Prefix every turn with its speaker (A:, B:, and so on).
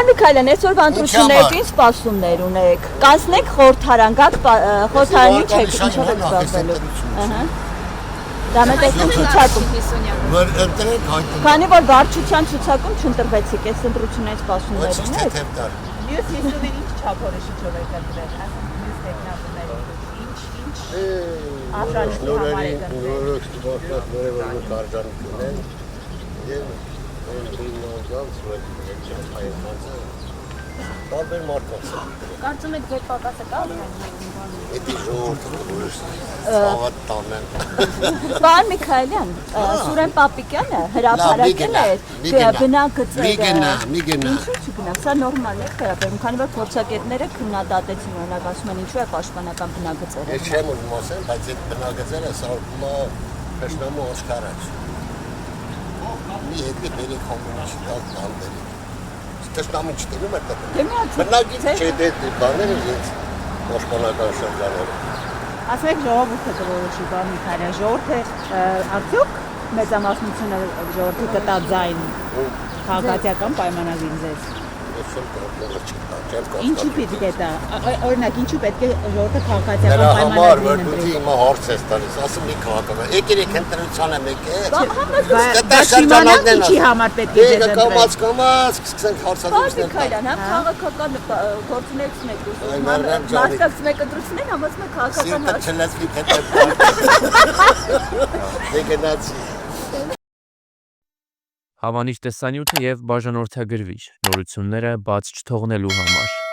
A: Պարոն Միքայելյան, այսօր բանտություններով ինչ սպասումներ ունեք։ Կանցնեք խորհրդարան, գաք խորհրդարան ինչ եք զբաղվելու։ Ահա։ Դա մտածում ցուցակում։
B: Որ ընտրեք հայտնի։
A: Քանի որ վարչության ցուցակում չընտրվեցիք, այս ընտրությունների սպասումներ ունեք։
C: Մյուս 50-ին ինչ չափորոշիչով եք ընտրել, մյուս տեխնիկաների ինչ արժանիքի համար եք ընտրել։
B: Նորոք ստուգացները որ կարժանիք ունեն եւ ինքնինոզանց որ հայտնացը տարբեր մարդկանց։
A: Կարծում եք ձեր պակասը կա՞
B: Էդի ժողովուրդը որ սավատ տանեն։
A: Պարոն Միքայելյան, Սուրեն Պապիկյանը հրապարակել է բնագծերը։
B: Մի գնա։
A: Ինչու՞ չգնա, սա նորմալ է վերաբերում, քանի որ փորձագետները քննադատեցին օրինակ ասում են ինչու է պաշտպանական բնագծերը։
B: Ես չեմ ուզում ասեմ, բայց այդ բնագծերը սարքում է փշնամու աշխարհաց։ Մի հետի բերի կոմունիստի դանդերի։ Փշնամու չտնում է դա։ Բնագիծ չէ դե բաները ինձ պաշտպանական շրջաները։
C: Ասում եք ժողովուրդը կորոշի, պարոն Միքայելյան, ժողովուրդը արդյոք մեծամասնությունը ժողովրդի կտա ձայն քաղաքացիական պայմանագրին ձեզ։ Ինչի պիտի կետա, օրինակ ինչու պետք է ժողովուրդը քաղաքացիական պայմանագրին
B: ընտրի։ Հիմա հարց ես տալիս, ասում մի քաղաքական։ Եկեք ընտրությանը մեկ է։
C: Բայց իմանանք ինչի համար պետք է ձեզ ընտրել։
B: Կամաց սկսենք հարցադրություններ։
A: Միքայելյան, համ քաղաքական գործունեություն եք ուզում, մարդկանց մեկ ընտրություններ, համաձայն եք քաղաքական հարց։
B: Չլացվի հետո։ Դեգենացի։
D: Հավանիչ տեսանյութը եւ բաժանորդագրվիչ նորությունները բաց չթողնելու համար։